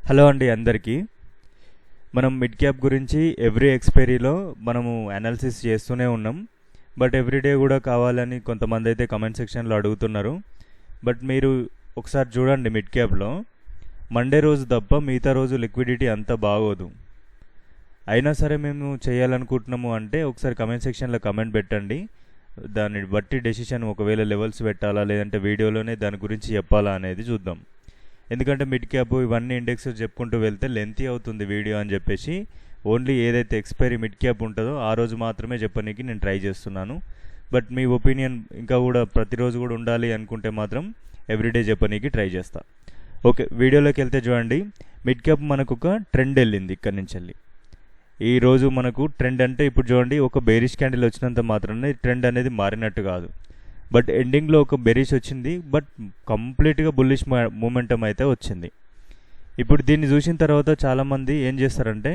Hello అండి అందరికీ. మనం మిడ్ క్యాప్ గురించి ఎవ్రీ ఎక్స్పైరీలో మనము అనాలిసిస్ చేస్తూనే ఉన్నాం. బట్ ఎవ్రీడే కూడా కావాలని కొంతమంది అయితే కమెంట్ సెక్షన్లో అడుగుతున్నారు. బట్ మీరు ఒకసారి చూడండి, మిడ్ క్యాప్లో మండే రోజు తప్ప మిగతా రోజు లిక్విడిటీ అంత బాగోదు. అయినా సరే మేము చేయాలనుకుంటున్నాము అంటే ఒకసారి కమెంట్ సెక్షన్లో కమెంట్ పెట్టండి. దాన్ని బట్టి డెసిషన్, ఒకవేళ లెవెల్స్ పెట్టాలా లేదంటే వీడియోలోనే దాని గురించి చెప్పాలా అనేది చూద్దాం. ఎందుకంటే మిడ్ క్యాప్ ఇవన్నీ ఇండెక్స్ చెప్పుకుంటూ వెళ్తే లెంతీ అవుతుంది వీడియో అని చెప్పేసి ఓన్లీ ఏదైతే ఎక్స్పైరీ మిడ్ క్యాప్ ఉంటుందో ఆ రోజు మాత్రమే చెప్పడానికి నేను ట్రై చేస్తున్నాను. బట్ మీ ఒపీనియన్ ఇంకా కూడా ప్రతిరోజు కూడా ఉండాలి అనుకుంటే మాత్రం ఎవ్రీడే చెప్పనీకి ట్రై చేస్తా. ఓకే, వీడియోలోకి వెళ్తే చూడండి, మిడ్ క్యాప్ మనకు ఒక ట్రెండ్ వెళ్ళింది ఇక్కడి నుంచి వెళ్ళి. ఈరోజు మనకు ట్రెండ్ అంటే ఇప్పుడు చూడండి, ఒక బేరిష్ క్యాండిల్ వచ్చినంత మాత్రాన ట్రెండ్ అనేది మారినట్టు కాదు. బట్ ఎండింగ్లో ఒక బెరిష్ వచ్చింది, బట్ కంప్లీట్గా బుల్లిష్ మూమెంటం అయితే వచ్చింది. ఇప్పుడు దీన్ని చూసిన తర్వాత చాలామంది ఏం చేస్తారంటే,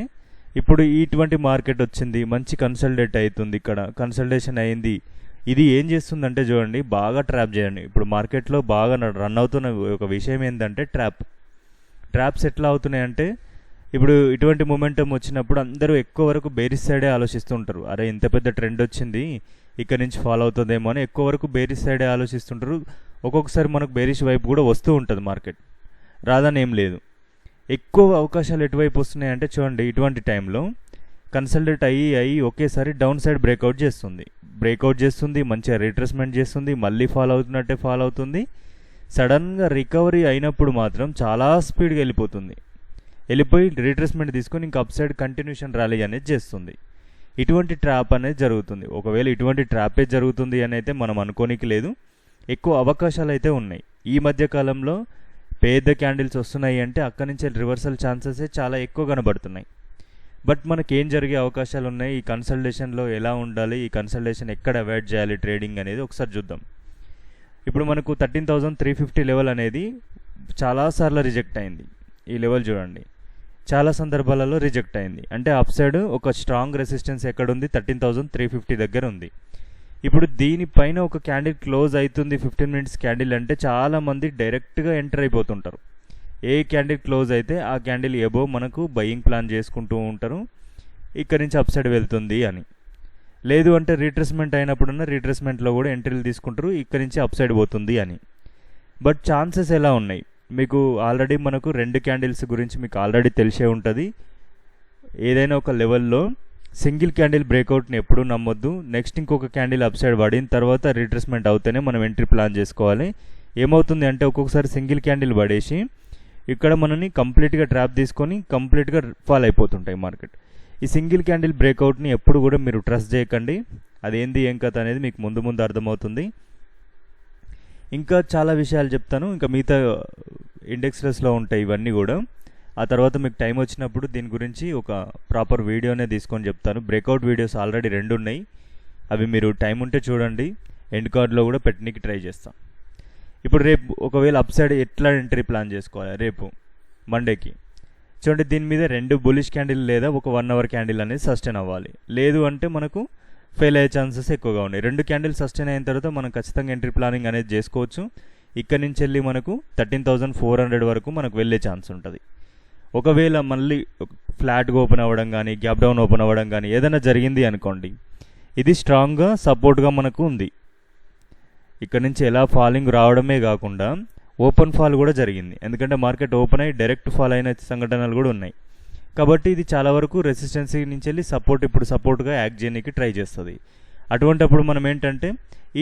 ఇప్పుడు ఇటువంటి మార్కెట్ వచ్చింది, మంచి కన్సల్టేట్ అవుతుంది, ఇక్కడ కన్సల్టేషన్ అయింది, ఇది ఏం చేస్తుందంటే చూడండి, బాగా ట్రాప్ చేయండి. ఇప్పుడు మార్కెట్లో బాగా రన్ అవుతున్న ఒక విషయం ఏంటంటే ట్రాప్స్ ఎట్లా అవుతున్నాయంటే, ఇప్పుడు ఇటువంటి మూమెంటం వచ్చినప్పుడు అందరూ ఎక్కువ వరకు బేరిష్ సైడే ఆలోచిస్తుంటారు. అరే ఇంత పెద్ద ట్రెండ్ వచ్చింది, ఇక్కడ నుంచి ఫాలో అవుతుందేమో అని ఎక్కువ వరకు బేరిష్ సైడే ఆలోచిస్తుంటారు. ఒక్కొక్కసారి మనకు బేరిష్ వైపు కూడా వస్తూ ఉంటుంది మార్కెట్, రాదని ఏం లేదు. ఎక్కువ అవకాశాలు ఎటువైపు వస్తున్నాయంటే చూడండి, ఇటువంటి టైంలో కన్సల్టేట్ అయ్యి ఒకేసారి డౌన్ సైడ్ బ్రేక్అవుట్ చేస్తుంది, మంచిగా రిట్రేస్మెంట్ చేస్తుంది, మళ్ళీ ఫాలో అవుతున్నట్టే ఫాలో అవుతుంది. సడన్గా రికవరీ అయినప్పుడు మాత్రం చాలా స్పీడ్గా వెళ్ళిపోయి రిట్రేస్మెంట్ తీసుకొని ఇంకా అప్ సైడ్ కంటిన్యూషన్ ర్యాలీ అనేది చేస్తుంది. ఇటువంటి ట్రాప్ అనేది జరుగుతుంది. ఒకవేళ ఇటువంటి ట్రాపే జరుగుతుంది అని అయితే మనం అనుకోనికి లేదు. ఎక్కువ అవకాశాలు అయితే ఉన్నాయి. ఈ మధ్య కాలంలో పెద్ద క్యాండిల్స్ వస్తున్నాయి అంటే అక్కడి నుంచి రివర్సల్ ఛాన్సెస్ చాలా ఎక్కువ కనబడుతున్నాయి. బట్ మనకేం జరిగే అవకాశాలు ఉన్నాయి, ఈ కన్సల్టేషన్లో ఎలా ఉండాలి, ఈ కన్సల్టేషన్ ఎక్కడ అవాయిడ్ చేయాలి ట్రేడింగ్ అనేది ఒకసారి చూద్దాం. ఇప్పుడు మనకు 13,350 లెవెల్ అనేది చాలాసార్లు రిజెక్ట్ అయింది. ఈ లెవెల్ చూడండి, చాలా సందర్భాలలో రిజెక్ట్ అయింది. అంటే అప్ సైడ్ ఒక స్ట్రాంగ్ రెసిస్టెన్స్ ఎక్కడుంది, 13,350 దగ్గర ఉంది. ఇప్పుడు దీనిపైన ఒక క్యాండిల్ క్లోజ్ అవుతుంది, 15 మినిట్స్ క్యాండిల్ అంటే చాలామంది డైరెక్ట్గా ఎంటర్ అయిపోతుంటారు. ఏ క్యాండిల్ క్లోజ్ అయితే ఆ క్యాండిల్ ఎబో మనకు బయింగ్ ప్లాన్ చేసుకుంటూ ఉంటారు, ఇక్కడి నుంచి అప్ సైడ్ వెళ్తుంది అని. లేదు అంటే రీట్రేస్మెంట్ అయినప్పుడున్న రీట్రేస్మెంట్లో కూడా ఎంట్రీలు తీసుకుంటారు, ఇక్కడి నుంచి అప్ సైడ్ పోతుంది అని. బట్ ఛాన్సెస్ ఎలా ఉన్నాయి మీకు ఆల్రెడీ, మనకు 2 క్యాండిల్స్ గురించి మీకు ఆల్రెడీ తెలిసే ఉంటుంది. ఏదైనా ఒక లెవెల్లో సింగిల్ క్యాండిల్ బ్రేక్అవుట్ని ఎప్పుడూ నమ్మొద్దు. నెక్స్ట్ ఇంకొక క్యాండిల్ అప్ సైడ్ పడిన తర్వాత రీట్రేస్మెంట్ అవుతేనే మనం ఎంట్రీ ప్లాన్ చేసుకోవాలి. ఏమవుతుంది అంటే ఒక్కొక్కసారి సింగిల్ క్యాండిల్ పడేసి ఇక్కడ మనని కంప్లీట్గా ట్రాప్ తీసుకొని కంప్లీట్గా ఫాల్ అయిపోతుంటాయి మార్కెట్. ఈ సింగిల్ క్యాండిల్ బ్రేక్అవుట్ని ఎప్పుడు కూడా మీరు ట్రస్ట్ చేయకండి. అదేంది ఏం కథ అనేది మీకు ముందు అర్థమవుతుంది. ఇంకా చాలా విషయాలు చెప్తాను, ఇంకా మిగతా ఇండెక్స్లెస్లో ఉంటాయి ఇవన్నీ కూడా. ఆ తర్వాత మీకు టైం వచ్చినప్పుడు దీని గురించి ఒక ప్రాపర్ వీడియోనే తీసుకొని చెప్తాను. బ్రేక్అవుట్ వీడియోస్ ఆల్రెడీ 2 ఉన్నాయి, అవి మీరు టైం ఉంటే చూడండి. ఎండ్ కార్డ్లో కూడా పెట్టడానికి ట్రై చేస్తాం. ఇప్పుడు రేపు ఒకవేళ అప్ సైడ్ ఎట్లా ఎంట్రీ ప్లాన్ చేసుకోవాలి, రేపు మండేకి చూడండి, దీని మీద 2 బులిష్ క్యాండిల్ లేదా ఒక 1 అవర్ క్యాండిల్ అనేది సస్టైన్ అవ్వాలి. లేదు అంటే మనకు ఫెయిల్ అయ్యే ఛాన్సెస్ ఎక్కువగా ఉన్నాయి. 2 క్యాండిల్ సస్టైన్ అయిన తర్వాత మనం ఖచ్చితంగా ఎంట్రీ ప్లానింగ్ అనేది చేసుకోవచ్చు. ఇక్కడ నుంచి వెళ్ళి మనకు 13,400 వరకు మనకు వెళ్ళే ఛాన్స్ ఉంటుంది. ఒకవేళ మళ్ళీ ఫ్లాట్గా ఓపెన్ అవ్వడం కానీ, గ్యాప్ డౌన్ ఓపెన్ అవ్వడం కానీ ఏదైనా జరిగింది అనుకోండి, ఇది స్ట్రాంగ్గా సపోర్ట్గా మనకు ఉంది. ఇక్కడ నుంచి ఎలా ఫాలింగ్ రావడమే కాకుండా ఓపెన్ ఫాల్ కూడా జరిగింది. ఎందుకంటే మార్కెట్ ఓపెన్ అయ్యి డైరెక్ట్ ఫాల్ అయిన సంఘటనలు కూడా ఉన్నాయి. కాబట్టి ఇది చాలా వరకు రెసిస్టెన్సీ నుంచి వెళ్ళి ఇప్పుడు సపోర్ట్గా యాక్ట్ చేయడానికి ట్రై చేస్తుంది. అటువంటిప్పుడు మనం ఏంటంటే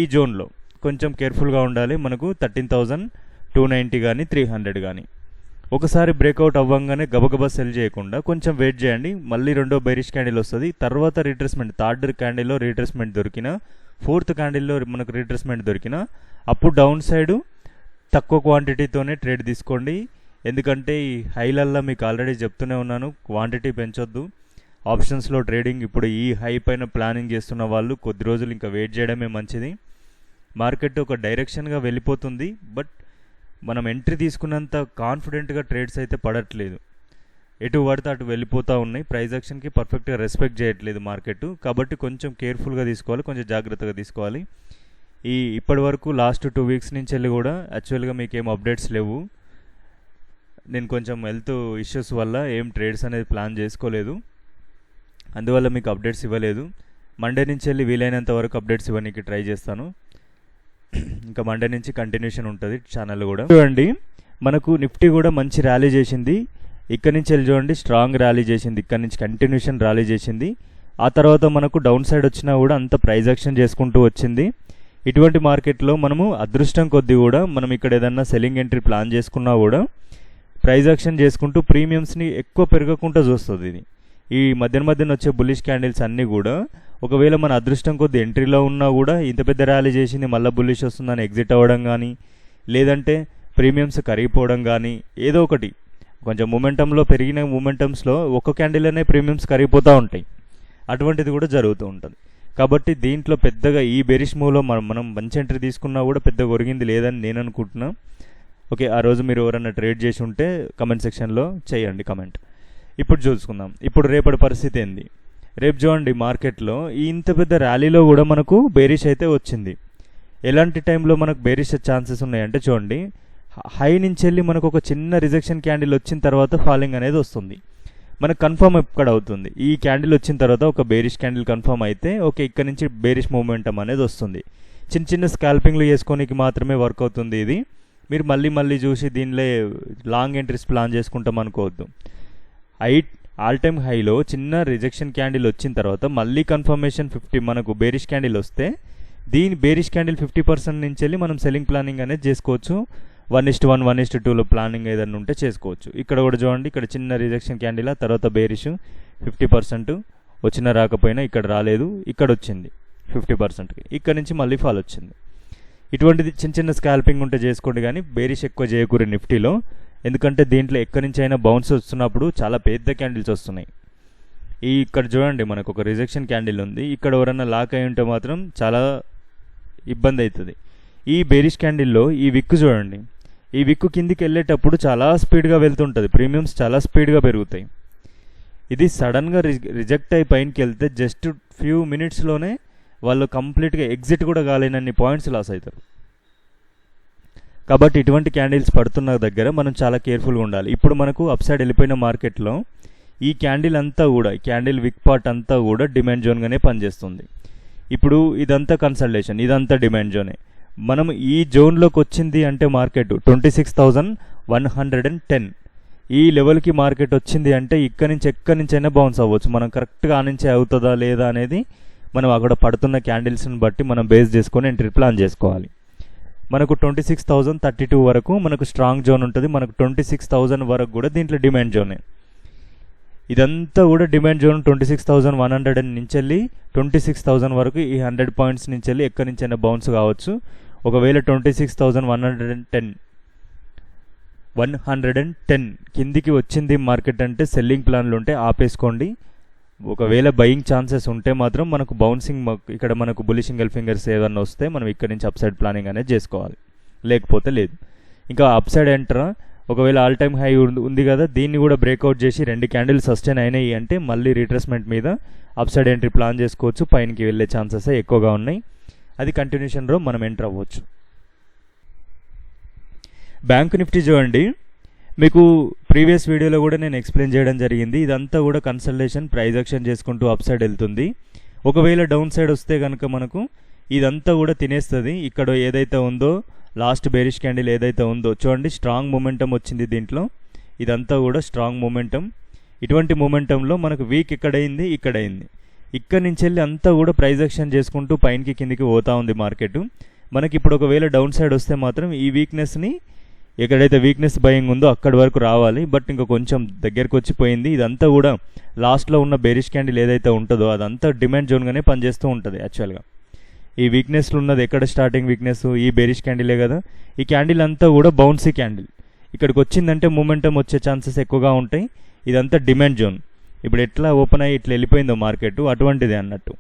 ఈ జోన్లో కొంచెం కేర్ఫుల్గా ఉండాలి. మనకు 13,290 కానీ 300 కానీ ఒకసారి బ్రేక్అవుట్ అవ్వంగానే గబగబా సెల్ చేయకుండా కొంచెం వెయిట్ చేయండి. మళ్ళీ 2వ బెరిష్ క్యాండిల్ వస్తుంది, తర్వాత రీట్రేస్మెంట్, 3rd క్యాండిల్లో రీట్రేస్మెంట్ దొరికినా, 4th క్యాండిల్లో మనకు రీట్రేస్మెంట్ దొరికినా అప్పుడు డౌన్ సైడ్ తక్కువ క్వాంటిటీతోనే ట్రేడ్ తీసుకోండి. ఎందుకంటే ఈ హైలల్లో మీకు ఆల్రెడీ చెప్తూనే ఉన్నాను, క్వాంటిటీ పెంచొద్దు. ఆప్షన్స్లో ట్రేడింగ్ ఇప్పుడు ఈ హై పైన ప్లానింగ్ చేస్తున్న వాళ్ళు కొద్ది రోజులు ఇంకా వెయిట్ చేయడమే మంచిది. మార్కెట్ ఒక డైరెక్షన్గా వెళ్ళిపోతుంది, బట్ మనం ఎంట్రీ తీసుకున్నంత కాన్ఫిడెంట్గా ట్రేడ్స్ అయితే పడట్లేదు. ఎటు పడితే అటు వెళ్ళిపోతూ ఉన్నాయి. ప్రైస్ యాక్షన్కి పర్ఫెక్ట్గా రెస్పెక్ట్ చేయట్లేదు మార్కెట్. కాబట్టి కొంచెం కేర్ఫుల్గా తీసుకోవాలి, కొంచెం జాగ్రత్తగా తీసుకోవాలి. ఇప్పటి వరకు లాస్ట్ 2 వీక్స్ నుంచి వెళ్ళి కూడా యాక్చువల్గా మీకేం అప్డేట్స్ లేవు. నేను కొంచెం హెల్త్ ఇష్యూస్ వల్ల ఏం ట్రేడ్స్ అనేది ప్లాన్ చేసుకోలేదు, అందువల్ల మీకు అప్డేట్స్ ఇవ్వలేదు. మండే నుంచి వెళ్ళి వీలైనంత వరకు అప్డేట్స్ ఇవ్వడానికి ట్రై చేస్తాను. ఇంకా మండే నుంచి కంటిన్యూషన్ ఉంటుంది ఛానల్ కూడా. చూడండి, మనకు నిఫ్టీ కూడా మంచి ర్యాలీ చేసింది. ఇక్కడ నుంచి వెళ్ళి చూడండి, స్ట్రాంగ్ ర్యాలీ చేసింది. ఇక్కడ నుంచి కంటిన్యూషన్ ర్యాలీ చేసింది. ఆ తర్వాత మనకు డౌన్ సైడ్ వచ్చినా కూడా అంత ప్రైజ్ యాక్షన్ చేసుకుంటూ వచ్చింది. ఇటువంటి మార్కెట్లో మనము అదృష్టం కొద్దీ కూడా మనం ఇక్కడ ఏదన్నా సెల్లింగ్ ఎంట్రీ ప్లాన్ చేసుకున్నా కూడా ప్రైజ్ యాక్షన్ చేసుకుంటూ ప్రీమియమ్స్ని ఎక్కువ పెరగకుండా చూస్తుంది. ఇది ఈ మధ్యన వచ్చే బుల్లిష్ క్యాండిల్స్ అన్నీ కూడా ఒకవేళ మన అదృష్టం కొద్ది ఎంట్రీలో ఉన్నా కూడా ఇంత పెద్ద ర్యాలీ చేసింది మళ్ళీ బుల్లిష్ వస్తుందని ఎగ్జిట్ అవ్వడం కానీ, లేదంటే ప్రీమియమ్స్ కరిగిపోవడం కానీ, ఏదో ఒకటి కొంచెం మూమెంటంలో పెరిగిన మూమెంటమ్స్లో ఒక్క క్యాండిల్ అనే ప్రీమియమ్స్ కరిగిపోతూ ఉంటాయి. అటువంటిది కూడా జరుగుతూ ఉంటుంది. కాబట్టి దీంట్లో పెద్దగా ఈ బెరిష్ మూవ్లో మనం మంచి ఎంట్రీ తీసుకున్నా కూడా పెద్దగా ఒరిగింది లేదని నేను అనుకుంటున్నా. ఓకే, ఆ రోజు మీరు ఎవరైనా ట్రేడ్ చేసి ఉంటే కమెంట్ సెక్షన్లో చేయండి కమెంట్. ఇప్పుడు చూసుకుందాం, ఇప్పుడు రేపటి పరిస్థితి ఏంది. రేపు చూడండి, మార్కెట్లో ఈ ఇంత పెద్ద ర్యాలీలో కూడా మనకు బేరిష్ అయితే వచ్చింది. ఎలాంటి టైంలో మనకు బేరిష్ ఛాన్సెస్ ఉన్నాయంటే చూడండి, హై నుంచి వెళ్ళి మనకు ఒక చిన్న రిజెక్షన్ క్యాండిల్ వచ్చిన తర్వాత ఫాలింగ్ అనేది వస్తుంది. మనకు కన్ఫర్మ్ ఎక్కడ అవుతుంది, ఈ క్యాండిల్ వచ్చిన తర్వాత ఒక బేరిష్ క్యాండిల్ కన్ఫర్మ్ అయితే ఓకే, ఇక్కడ నుంచి బేరిష్ మూమెంటం అనేది వస్తుంది. చిన్న చిన్న స్కాల్పింగ్లు చేసుకోనికి మాత్రమే వర్క్ అవుతుంది ఇది. మీరు మళ్ళీ చూసి దీనిలో లాంగ్ ఎంట్రీస్ ప్లాన్ చేసుకుంటాం అనుకోవద్దు. ఆల్ టైమ్ హైలో చిన్న రిజెక్షన్ క్యాండిల్ వచ్చిన తర్వాత మళ్ళీ కన్ఫర్మేషన్ 50 మనకు బేరిష్ క్యాండిల్ వస్తే దీని బేరిష్ క్యాండిల్ 50% నుంచి వెళ్ళి మనం సెల్లింగ్ ప్లానింగ్ అనేది చేసుకోవచ్చు. 1:1, 1:2లో ప్లానింగ్ ఏదైనా ఉంటే చేసుకోవచ్చు. ఇక్కడ కూడా చూడండి, ఇక్కడ చిన్న రిజెక్షన్ క్యాండిల్, తర్వాత బేరిష్ 50% వచ్చినా రాకపోయినా ఇక్కడ రాలేదు, ఇక్కడ వచ్చింది 50%కి, ఇక్కడ నుంచి మళ్ళీ ఫాల్ వచ్చింది. ఇటువంటిది చిన్న స్కాల్పింగ్ ఉంటే చేసుకోండి, కానీ బేరిష్ ఎక్కువ చేయకూడదు నిఫ్టీలో. ఎందుకంటే దీంట్లో ఎక్కడి నుంచి అయినా బౌన్స్ వస్తున్నప్పుడు చాలా పెద్ద క్యాండిల్స్ వస్తున్నాయి. ఇక్కడ చూడండి, మనకు ఒక రిజెక్షన్ క్యాండిల్ ఉంది, ఇక్కడ ఎవరన్నా లాక్ అయి ఉంటే మాత్రం చాలా ఇబ్బంది అవుతుంది. ఈ బేరిష్ క్యాండిల్లో ఈ విక్కు చూడండి, ఈ విక్కు కిందికి వెళ్ళేటప్పుడు చాలా స్పీడ్గా వెళ్తుంటుంది, ప్రీమియమ్స్ చాలా స్పీడ్గా పెరుగుతాయి. ఇది సడన్గా రిజెక్ట్ అయి పైనకి వెళ్తే జస్ట్ ఫ్యూ మినిట్స్లోనే వాళ్ళు కంప్లీట్గా ఎగ్జిట్ కూడా కాలేనన్ని పాయింట్స్ లాస్ అవుతారు. కాబట్టి ఇటువంటి క్యాండిల్స్ పడుతున్న దగ్గర మనం చాలా కేర్ఫుల్గా ఉండాలి. ఇప్పుడు మనకు అప్ సైడ్ వెళ్ళిపోయిన మార్కెట్లో ఈ క్యాండిల్ అంతా కూడా, క్యాండిల్ విక్ పార్ట్ అంతా కూడా డిమాండ్ జోన్గానే పనిచేస్తుంది. ఇప్పుడు ఇదంతా కన్సల్టేషన్, ఇదంతా డిమాండ్ జోనే. మనం ఈ జోన్లోకి వచ్చింది అంటే మార్కెట్ 26,110 ఈ లెవెల్కి మార్కెట్ వచ్చింది అంటే ఎక్కడి నుంచైనా బౌన్స్ అవ్వచ్చు. మనం కరెక్ట్గా ఆ నుంచే అవుతుందా లేదా అనేది మనం అక్కడ పడుతున్న క్యాండిల్స్ని బట్టి మనం బేస్ చేసుకొని ఎంట్రీ ప్లాన్ చేసుకోవాలి. మనకు 26,032 వరకు మనకు స్ట్రాంగ్ జోన్ ఉంటుంది, మనకు 26,000 వరకు కూడా దీంట్లో డిమాండ్ జోనే. ఇదంతా కూడా డిమాండ్ జోన్ 26,100 నుంచి వెళ్ళి 26,000 వరకు ఈ 100 పాయింట్స్ నుంచి వెళ్ళి ఎక్కడి నుంచైనా బౌన్స్ కావచ్చు. ఒకవేళ 26,110 కిందికి వచ్చింది మార్కెట్ అంటే సెల్లింగ్ ప్లాన్లు ఉంటే ఆపేసుకోండి. ఒకవేళ బయింగ్ ఛాన్సెస్ ఉంటే మాత్రం మనకు బౌన్సింగ్, ఇక్కడ మనకు బులిష్ సింగిల్ ఫింగర్స్ ఏదన్నా వస్తే మనం ఇక్కడ నుంచి అప్ సైడ్ ప్లానింగ్ అనేది చేసుకోవాలి, లేకపోతే లేదు. ఇంకా అప్ సైడ్ ఎంటరా, ఒకవేళ ఆల్ టైమ్ హై ఉంది కదా, దీన్ని కూడా బ్రేక్అవుట్ చేసి 2 క్యాండిల్ సస్టైన్ అయినాయి అంటే మళ్ళీ రీట్రేస్మెంట్ మీద అప్ సైడ్ ఎంట్రీ ప్లాన్ చేసుకోవచ్చు. పైనకి వెళ్ళే ఛాన్సెస్ ఎక్కువగా ఉన్నాయి. అది కంటిన్యూషన్లో మనం ఎంటర్ అవ్వచ్చు. బ్యాంక్ నిఫ్టీ చూడండి, మీకు ప్రీవియస్ వీడియోలో కూడా నేను ఎక్స్ప్లెయిన్ చేయడం జరిగింది. ఇదంతా కూడా కన్సల్టేషన్, ప్రైజ్ యాక్షన్ చేసుకుంటూ అప్ సైడ్ వెళ్తుంది. ఒకవేళ డౌన్ సైడ్ వస్తే కనుక మనకు ఇదంతా కూడా తినేస్తుంది. ఇక్కడ ఏదైతే ఉందో లాస్ట్ బేరిష్ క్యాండిల్ ఏదైతే ఉందో చూడండి, స్ట్రాంగ్ మూమెంటం వచ్చింది దీంట్లో, ఇదంతా కూడా స్ట్రాంగ్ మూమెంటం. ఇటువంటి మూమెంటంలో మనకు వీక్ ఇక్కడైంది, ఇక్కడైంది, ఇక్కడ నుంచి వెళ్ళి అంతా కూడా ప్రైజ్ యాక్షన్ చేసుకుంటూ పైనకి కిందికి పోతా ఉంది మార్కెట్. మనకి ఇప్పుడు ఒకవేళ డౌన్ సైడ్ వస్తే మాత్రం ఈ వీక్నెస్ని, ఎక్కడైతే వీక్నెస్ బయింగ్ ఉందో అక్కడి వరకు రావాలి. బట్ ఇంకా కొంచెం దగ్గరకు వచ్చిపోయింది. ఇదంతా కూడా లాస్ట్లో ఉన్న బేరిష్ క్యాండిల్ ఏదైతే ఉంటుందో అదంతా డిమాండ్ జోన్గానే పనిచేస్తూ ఉంటుంది. యాక్చువల్గా ఈ వీక్నెస్లు ఉన్నది ఎక్కడ స్టార్టింగ్ వీక్నెస్ ఈ బేరిష్ క్యాండిలే కదా. ఈ క్యాండిల్ అంతా కూడా బౌన్సీ క్యాండిల్, ఇక్కడికి వచ్చిందంటే మూమెంటం వచ్చే ఛాన్సెస్ ఎక్కువగా ఉంటాయి. ఇదంతా డిమాండ్ జోన్. ఇప్పుడు ఎట్లా ఓపెన్ అయ్యి ఇట్లా వెళ్ళిపోయిందో మార్కెట్ అటువంటిది అన్నట్టు.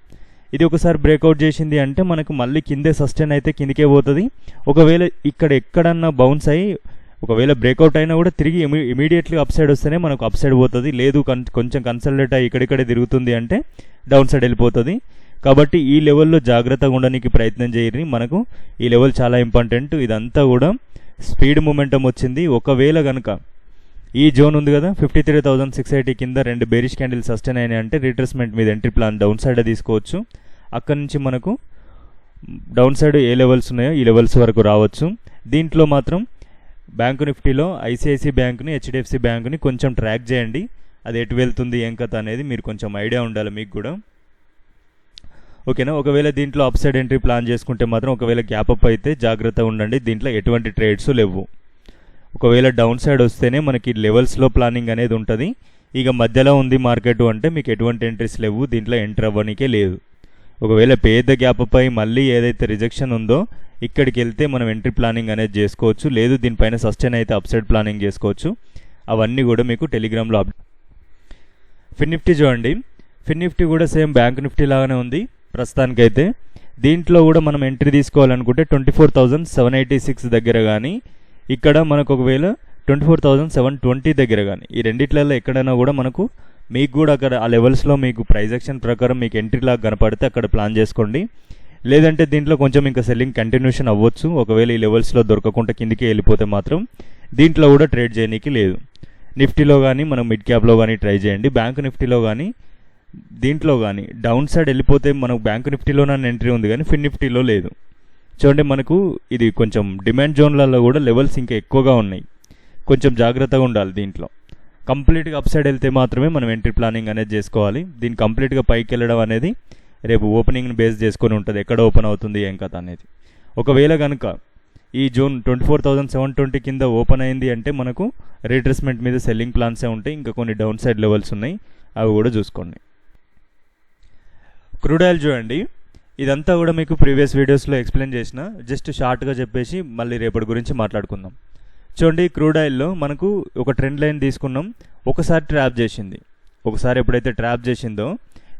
ఇది ఒకసారి బ్రేక్అవుట్ చేసింది అంటే మనకు మళ్ళీ కిందే సస్టైన్ అయితే కిందికే పోతుంది. ఒకవేళ ఇక్కడ ఎక్కడన్నా బౌన్స్ అయ్యి ఒకవేళ బ్రేక్అవుట్ అయినా కూడా తిరిగి ఇమీడియట్లీ అప్ సైడ్ వస్తేనే మనకు అప్ సైడ్ పోతుంది. లేదు కొంచెం కన్సల్టేట్ అయ్యి ఇక్కడిక్కడే తిరుగుతుంది అంటే డౌన్ సైడ్ వెళ్ళిపోతుంది. కాబట్టి ఈ లెవెల్లో జాగ్రత్తగా ఉండడానికి ప్రయత్నం చేయరు. మనకు ఈ లెవెల్ చాలా ఇంపార్టెంట్. ఇదంతా కూడా స్పీడ్ మూమెంటం వచ్చింది. ఒకవేళ కనుక ఈ జోన్ ఉంది కదా 53,680 కింద 2 బేరిష్ క్యాండిల్ సస్టైన్ అయినాయి అంటే రిట్రేస్మెంట్ మీద ఎంట్రీ ప్లాన్ డౌన్ సైడ్ తీసుకోవచ్చు. అక్కడ నుంచి మనకు డౌన్ సైడ్ ఏ లెవెల్స్ ఉన్నాయో ఈ లెవెల్స్ వరకు రావచ్చు. దీంట్లో మాత్రం బ్యాంకు నిఫ్టీలో ఐసిఐసి బ్యాంకుని, హెచ్డిఎఫ్సి బ్యాంకుని కొంచెం ట్రాక్ చేయండి. అది ఎటు వెళ్తుంది ఏం కథ అనేది మీరు కొంచెం ఐడియా ఉండాలి మీకు కూడా. ఓకేనా. ఒకవేళ దీంట్లో అప్ సైడ్ ఎంట్రీ ప్లాన్ చేసుకుంటే మాత్రం ఒకవేళ గ్యాప్ అప్ అయితే జాగ్రత్తగా ఉండండి. దీంట్లో ఎటువంటి ట్రేడ్స్ లేవు. ఒకవేళ డౌన్ సైడ్ వస్తేనే మనకి లెవెల్స్లో ప్లానింగ్ అనేది ఉంటుంది. ఇక మధ్యలో ఉంది మార్కెట్ అంటే మీకు ఎటువంటి ఎంట్రీస్ లేవు, దీంట్లో ఎంటర్ అవ్వడానికే లేదు. ఒకవేళ పెద్ద గ్యాప్ అప్ అయి మళ్ళీ ఏదైతే రిజెక్షన్ ఉందో ఇక్కడికి వెళ్తే మనం ఎంట్రీ ప్లానింగ్ అనేది చేసుకోవచ్చు. లేదు దీనిపైన సస్టైన్ అయితే అప్ సైడ్ ప్లానింగ్ చేసుకోవచ్చు. అవన్నీ కూడా మీకు టెలిగ్రామ్లో ఫిన్ నిఫ్టీ చూడండి. ఫిన్ నిఫ్టీ కూడా సేమ్ బ్యాంక్ నిఫ్టీ లాగానే ఉంది ప్రస్తుతానికైతే. దీంట్లో కూడా మనం ఎంట్రీ తీసుకోవాలనుకుంటే 24,786 దగ్గర కానీ, ఇక్కడ మనకు ఒకవేళ 24,720 దగ్గర కానీ, ఈ రెండిట్లలో ఎక్కడైనా కూడా మనకు మీకు కూడా అక్కడ ఆ లెవెల్స్లో మీకు ప్రైజ్ యాక్షన్ ప్రకారం మీకు ఎంట్రీ లాగా కనపడితే అక్కడ ప్లాన్ చేసుకోండి. లేదంటే దీంట్లో కొంచెం ఇంకా సెల్లింగ్ కంటిన్యూషన్ అవ్వచ్చు. ఒకవేళ ఈ లెవెల్స్లో దొరకకుండా కిందికి వెళ్ళిపోతే మాత్రం దీంట్లో కూడా ట్రేడ్ చేయడానికి లేదు. నిఫ్టీలో కానీ మనం మిడ్ క్యాప్లో కానీ ట్రై చేయండి. బ్యాంక్ నిఫ్టీలో కానీ దీంట్లో కానీ డౌన్ సైడ్ వెళ్ళిపోతే మనకు బ్యాంక్ నిఫ్టీలో నన్ను ఎంట్రీ ఉంది కానీ ఫిన్ నిఫ్టీలో లేదు. చూడండి మనకు ఇది కొంచెం డిమాండ్ జోన్లలో కూడా లెవెల్స్ ఇంకా ఎక్కువగా ఉన్నాయి. కొంచెం జాగ్రత్తగా ఉండాలి. దీంట్లో కంప్లీట్గా అప్ సైడ్ వెళ్తే మాత్రమే మనం ఎంట్రీ ప్లానింగ్ అనేది చేసుకోవాలి. దీన్ని కంప్లీట్గా పైకి వెళ్ళడం అనేది రేపు ఓపెనింగ్ని బేస్ చేసుకొని ఉంటుంది, ఎక్కడ ఓపెన్ అవుతుంది ఏం కథ అనేది. ఒకవేళ కనుక ఈ జోన్ 24,720 కింద ఓపెన్ అయింది అంటే మనకు రీట్రేస్మెంట్ మీద సెల్లింగ్ ప్లాన్సే ఉంటాయి. ఇంకా కొన్ని డౌన్ సైడ్ లెవెల్స్ ఉన్నాయి, అవి కూడా చూసుకోండి. క్రూడ్ ఆయిల్ చూడండి. ఇదంతా కూడా మీకు ప్రీవియస్ వీడియోస్లో ఎక్స్ప్లెయిన్ చేసిన, జస్ట్ షార్ట్గా చెప్పేసి మళ్ళీ రేపటి గురించి మాట్లాడుకుందాం. చూడండి క్రూడ్ ఆయిల్లో మనకు ఒక ట్రెండ్ లైన్ తీసుకున్నాం. ఒకసారి ట్రాప్ చేసింది. ఒకసారి ఎప్పుడైతే ట్రాప్ చేసిందో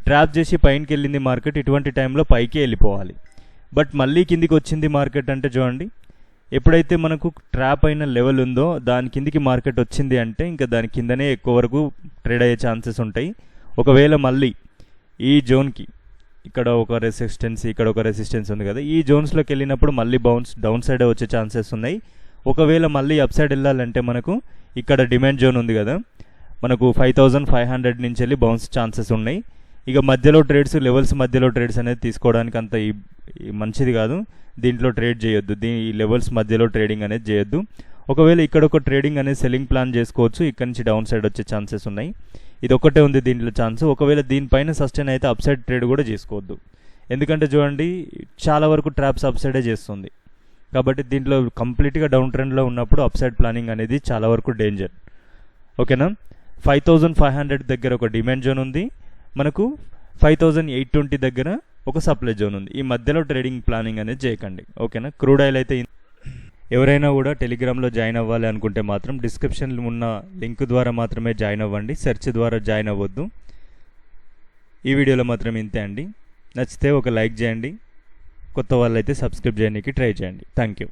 ట్రాప్ చేసి పైనకి వెళ్ళింది మార్కెట్. ఇటువంటి టైంలో పైకి వెళ్ళిపోవాలి. బట్ మళ్ళీ కిందికి వచ్చింది మార్కెట్ అంటే చూడండి, ఎప్పుడైతే మనకు ట్రాప్ అయిన లెవెల్ ఉందో దాని కిందికి మార్కెట్ వచ్చింది అంటే ఇంకా దాని కిందనే ఎక్కువ వరకు ట్రేడ్ అయ్యే ఛాన్సెస్ ఉంటాయి. ఒకవేళ మళ్ళీ ఈ జోన్కి ఇక్కడ ఒక రెసిస్టెన్స్, ఇక్కడ ఒక రెసిస్టెన్స్ ఉంది కదా, ఈ జోన్స్లోకి వెళ్ళినప్పుడు మళ్ళీ బౌన్స్ డౌన్ సైడ్ వచ్చే ఛాన్సెస్ ఉన్నాయి. ఒకవేళ మళ్ళీ అప్ సైడ్ వెళ్ళాలంటే మనకు ఇక్కడ డిమాండ్ జోన్ ఉంది కదా, మనకు 5,500 నుంచి వెళ్ళి బౌన్స్ ఛాన్సెస్ ఉన్నాయి. ఇక మధ్యలో ట్రేడ్స్, లెవెల్స్ మధ్యలో ట్రేడ్స్ అనేది తీసుకోవడానికి అంత మంచిది కాదు. దీంట్లో ట్రేడ్ చేయొద్దు. ఈ లెవెల్స్ మధ్యలో ట్రేడింగ్ అనేది చేయొద్దు. ఒకవేళ ఇక్కడ ఒక ట్రేడింగ్ అనేది సెల్లింగ్ ప్లాన్ చేసుకోవచ్చు. ఇక్కడ నుంచి డౌన్ సైడ్ వచ్చే ఛాన్సెస్ ఉన్నాయి. ఇది ఒక్కటే ఉంది దీంట్లో ఛాన్స్. ఒకవేళ దీనిపైన సస్టైన్ అయితే అప్ సైడ్ ట్రేడ్ కూడా చేసుకోవద్దు. ఎందుకంటే చూడండి చాలా వరకు ట్రాప్స్ అప్ సైడే చేస్తుంది. కాబట్టి దీంట్లో కంప్లీట్గా డౌన్ ట్రెండ్లో ఉన్నప్పుడు అప్ సైడ్ ప్లానింగ్ అనేది చాలా వరకు డేంజర్. ఓకేనా. 5,500 దగ్గర ఒక డిమాండ్ జోన్ ఉంది. మనకు 5,820 దగ్గర ఒక సప్లై జోన్ ఉంది. ఈ మధ్యలో ట్రేడింగ్ ప్లానింగ్ అనేది చేయకండి. ఓకేనా. క్రూడ్ ఆయిల్ అయితే ఎవరైనా కూడా టెలిగ్రామ్లో జాయిన్ అవ్వాలి అనుకుంటే మాత్రం డిస్క్రిప్షన్లో ఉన్న లింక్ ద్వారా మాత్రమే జాయిన్ అవ్వండి. సెర్చ్ ద్వారా జాయిన్ అవ్వద్దు. ఈ వీడియోలో మాత్రం ఇంతే అండి. నచ్చితే ఒక లైక్ చేయండి. కొత్త వాళ్ళైతే సబ్స్క్రైబ్ చేయడానికి ట్రై చేయండి. Thank you.